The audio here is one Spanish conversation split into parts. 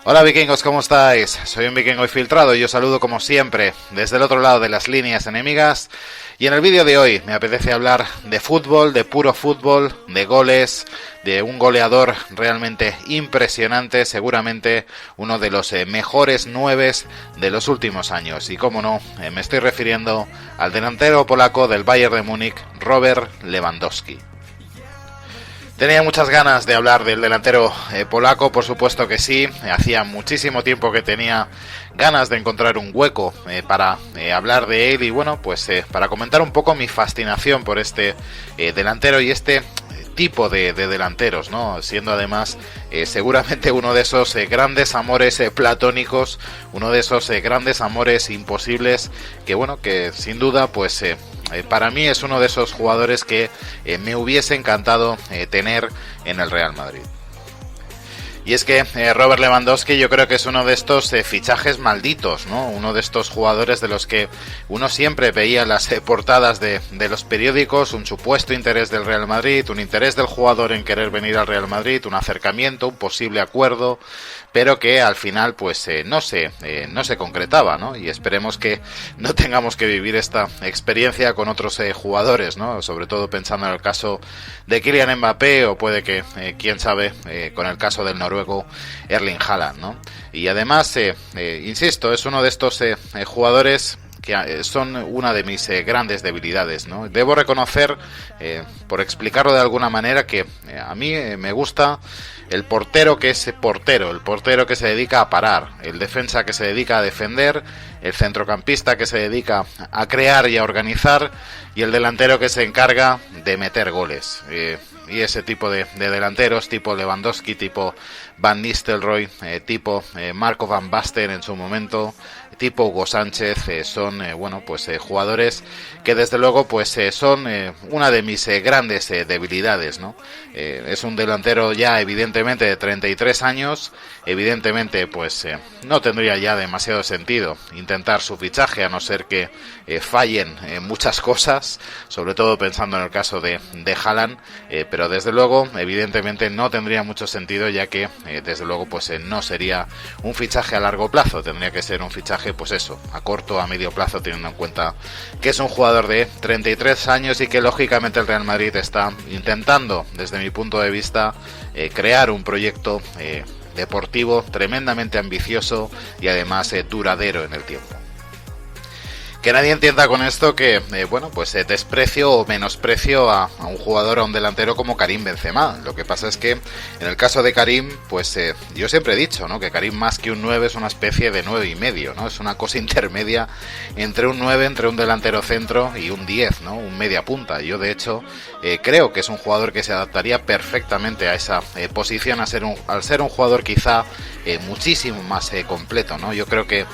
Hola vikingos, ¿cómo estáis? Soy un vikingo infiltrado y os saludo como siempre desde el otro lado de las líneas enemigas. Y en el vídeo de hoy me apetece hablar de fútbol, de puro fútbol, de goles, de un goleador realmente impresionante, seguramente uno de los mejores nueves de los últimos años. Y cómo no, me estoy refiriendo al delantero polaco del Bayern de Múnich, Robert Lewandowski. Tenía muchas ganas de hablar del delantero polaco, por supuesto que sí. Hacía muchísimo tiempo que tenía ganas de encontrar un hueco para hablar de él y bueno, pues para comentar un poco mi fascinación por este delantero y este tipo de delanteros, ¿no? Siendo además seguramente uno de esos grandes amores platónicos, uno de esos grandes amores imposibles que bueno, que sin duda pues para mí es uno de esos jugadores que me hubiese encantado tener en el Real Madrid. Y es que Robert Lewandowski yo creo que es uno de estos fichajes malditos, ¿no? Uno de estos jugadores de los que uno siempre veía las portadas de los periódicos, un supuesto interés del Real Madrid, un interés del jugador en querer venir al Real Madrid, un acercamiento, un posible acuerdo, pero que al final pues no se concretaba, ¿no? Y esperemos que no tengamos que vivir esta experiencia con otros jugadores, ¿no? Sobre todo pensando en el caso de Kylian Mbappé o puede que, quién sabe, con el caso del noruego Erling Haaland, ¿no? Y además, insisto, es uno de estos jugadores que son una de mis grandes debilidades, ¿no? Debo reconocer, por explicarlo de alguna manera, que a mí me gusta el portero que es portero, el portero que se dedica a parar, el defensa que se dedica a defender, el centrocampista que se dedica a crear y a organizar y el delantero que se encarga de meter goles. Y ese tipo de delanteros, tipo Lewandowski, tipo Van Nistelrooy, tipo Marco van Basten en su momento, tipo Hugo Sánchez, son bueno, pues jugadores que desde luego pues son una de mis grandes debilidades, ¿no? Es un delantero ya evidentemente de 33 años, evidentemente pues no tendría ya demasiado sentido intentar su fichaje a no ser que fallen muchas cosas, sobre todo pensando en el caso de Haaland, pero desde luego evidentemente no tendría mucho sentido ya que desde luego pues no sería un fichaje a largo plazo, tendría que ser un fichaje pues eso, a corto, a medio plazo, teniendo en cuenta que es un jugador de 33 años y que lógicamente el Real Madrid está intentando, desde mi punto de vista, crear un proyecto deportivo tremendamente ambicioso y además duradero en el tiempo. Que nadie entienda con esto que, bueno, pues desprecio o menosprecio a un jugador, a un delantero como Karim Benzema. Lo que pasa es que en el caso de Karim, pues yo siempre he dicho, ¿no? Que Karim más que un 9 es una especie de 9,5, ¿no? Es una cosa intermedia entre un 9, entre un delantero centro y un 10, ¿no? Un media punta. Yo de hecho creo que es un jugador que se adaptaría perfectamente a esa posición, al ser un jugador quizá muchísimo más completo, ¿no? Yo creo que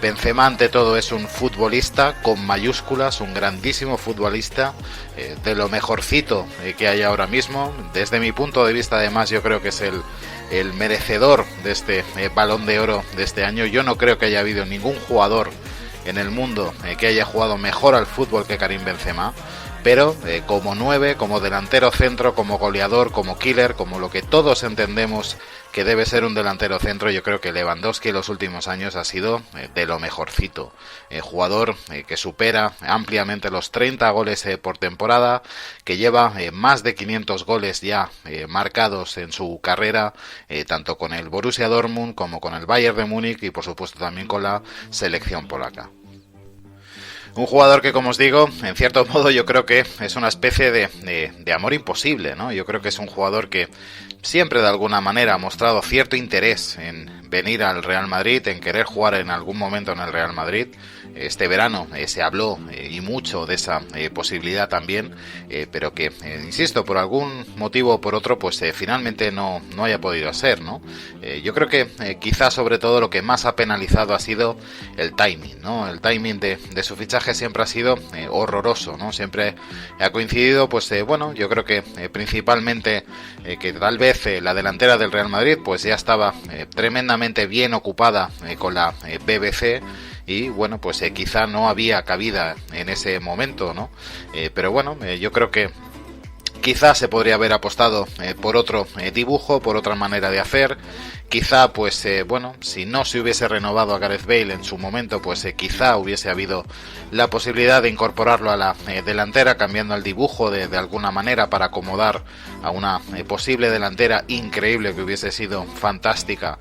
Benzema ante todo es un futbolista con mayúsculas, un grandísimo futbolista, de lo mejorcito que hay ahora mismo. Desde mi punto de vista además yo creo que es el merecedor de este Balón de Oro de este año. Yo no creo que haya habido ningún jugador en el mundo que haya jugado mejor al fútbol que Karim Benzema, pero como 9, como delantero centro, como goleador, como killer, como lo que todos entendemos que debe ser un delantero centro, yo creo que Lewandowski en los últimos años ha sido de lo mejorcito. Jugador que supera ampliamente los 30 goles por temporada, que lleva más de 500 goles ya marcados en su carrera, tanto con el Borussia Dortmund como con el Bayern de Múnich y por supuesto también con la selección polaca. Un jugador que, como os digo, en cierto modo yo creo que es una especie de amor imposible, ¿no? Yo creo que es un jugador que siempre de alguna manera ha mostrado cierto interés en venir al Real Madrid, en querer jugar en algún momento en el Real Madrid. Este verano se habló y mucho de esa posibilidad también, pero que, insisto, por algún motivo o por otro, pues finalmente no haya podido ser, ¿no? Yo creo que quizás sobre todo lo que más ha penalizado ha sido el timing, ¿no? El timing de su fichaje siempre ha sido horroroso, ¿no? Siempre ha coincidido, pues bueno, yo creo que principalmente que tal vez la delantera del Real Madrid pues ya estaba tremendamente bien ocupada con la BBC. Y bueno, pues quizá no había cabida en ese momento, ¿no? Pero bueno, yo creo que Quizá se podría haber apostado por otro dibujo, por otra manera de hacer. Quizá, pues, bueno, si no se hubiese renovado a Gareth Bale en su momento, pues quizá hubiese habido la posibilidad de incorporarlo a la delantera, cambiando el dibujo de alguna manera para acomodar a una posible delantera increíble que hubiese sido fantástica,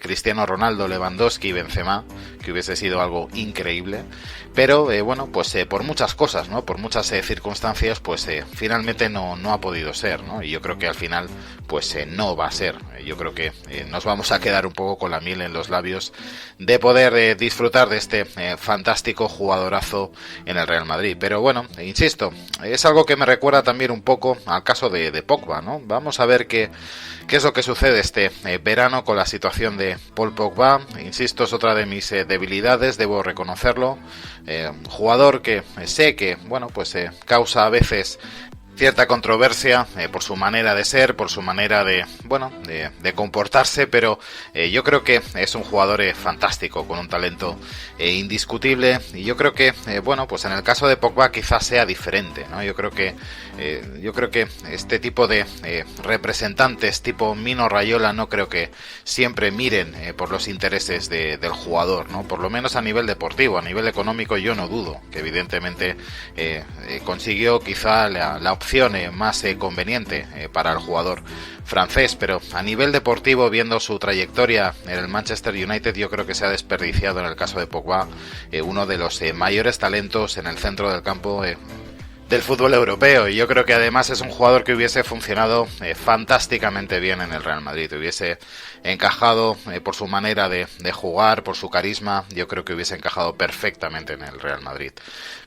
Cristiano Ronaldo, Lewandowski, Benzema, que hubiese sido algo increíble. Pero, bueno, pues por muchas cosas, ¿no? Por muchas circunstancias, pues finalmente no ha podido ser, ¿no? Y yo creo que al final, pues no va a ser. Yo creo que nos vamos a quedar un poco con la miel en los labios de poder disfrutar de este fantástico jugadorazo en el Real Madrid. Pero bueno, insisto, es algo que me recuerda también un poco al caso de Pogba, ¿no? Vamos a ver qué es lo que sucede este verano con la situación de Paul Pogba. Insisto, es otra de mis debilidades, debo reconocerlo. Jugador que sé que, bueno, pues causa a veces cierta controversia por su manera de ser, por su manera de, bueno, de comportarse, pero yo creo que es un jugador fantástico, con un talento indiscutible, y yo creo que, bueno, pues en el caso de Pogba quizás sea diferente, ¿no? Yo creo que este tipo de representantes tipo Mino Raiola no creo que siempre miren por los intereses del jugador, ¿no? Por lo menos a nivel deportivo, a nivel económico yo no dudo que evidentemente consiguió quizá la opción más conveniente para el jugador francés, pero a nivel deportivo, viendo su trayectoria en el Manchester United, yo creo que se ha desperdiciado en el caso de Pogba uno de los mayores talentos en el centro del campo del fútbol europeo, y yo creo que además es un jugador que hubiese funcionado fantásticamente bien en el Real Madrid, hubiese encajado por su manera de jugar, por su carisma, yo creo que hubiese encajado perfectamente en el Real Madrid.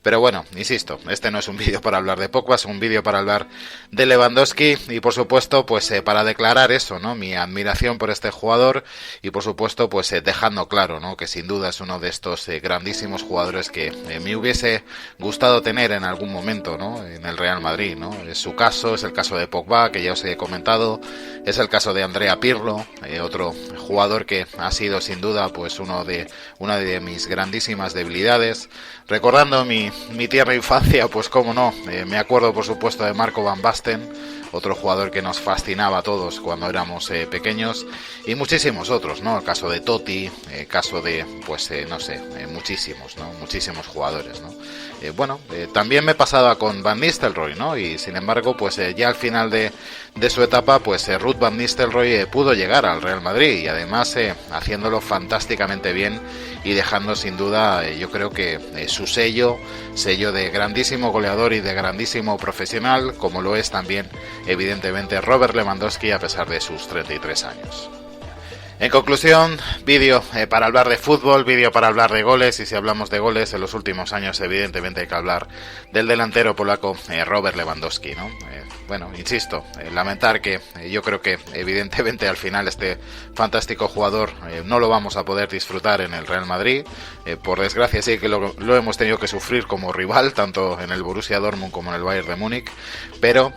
Pero bueno, insisto, este no es un vídeo para hablar de Pogba, es un vídeo para hablar de Lewandowski y por supuesto pues para declarar eso, ¿no? Mi admiración por este jugador y por supuesto pues dejando claro, ¿no? Que sin duda es uno de estos grandísimos jugadores que me hubiese gustado tener en algún momento, ¿no? En el Real Madrid, ¿no? Es su caso, es el caso de Pogba, que ya os he comentado, es el caso de Andrea Pirlo, otro jugador que ha sido sin duda pues una de mis grandísimas debilidades. Recordando mi tierna infancia, pues cómo no, me acuerdo por supuesto de Marco Van Basten, otro jugador que nos fascinaba a todos cuando éramos pequeños, y muchísimos otros, ¿no? El caso de Totti, el caso de, pues no sé, muchísimos, ¿no? Muchísimos jugadores, ¿no? También me pasaba con Van Nistelrooy, ¿no? Y sin embargo, pues ya al final de su etapa, pues Ruud Van Nistelrooy pudo llegar al Real Madrid y además haciéndolo fantásticamente bien y dejando sin duda, yo creo que su sello de grandísimo goleador y de grandísimo profesional, como lo es también evidentemente Robert Lewandowski a pesar de sus 33 años. En conclusión, vídeo para hablar de fútbol, vídeo para hablar de goles, y si hablamos de goles en los últimos años evidentemente hay que hablar del delantero polaco Robert Lewandowski, ¿no? Bueno, insisto, lamentar que yo creo que evidentemente al final este fantástico jugador no lo vamos a poder disfrutar en el Real Madrid, por desgracia sí que lo hemos tenido que sufrir como rival, tanto en el Borussia Dortmund como en el Bayern de Múnich, pero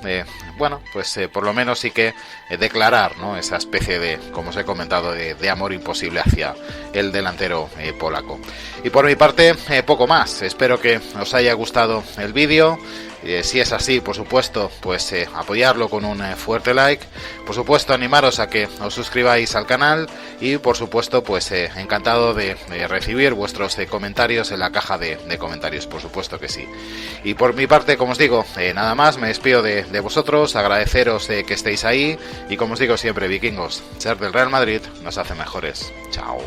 bueno, pues por lo menos sí que declarar, ¿no? Esa especie de, como os he comentado, de amor imposible hacia el delantero polaco. Y por mi parte, poco más. Espero que os haya gustado el vídeo. Si es así, por supuesto, pues apoyarlo con un fuerte like. Por supuesto, animaros a que os suscribáis al canal y, por supuesto, pues encantado de recibir vuestros comentarios en la caja de comentarios, por supuesto que sí. Y por mi parte, como os digo, nada más, me despido de vosotros, agradeceros que estéis ahí y, como os digo siempre, vikingos, ser del Real Madrid nos hace mejores. Chao.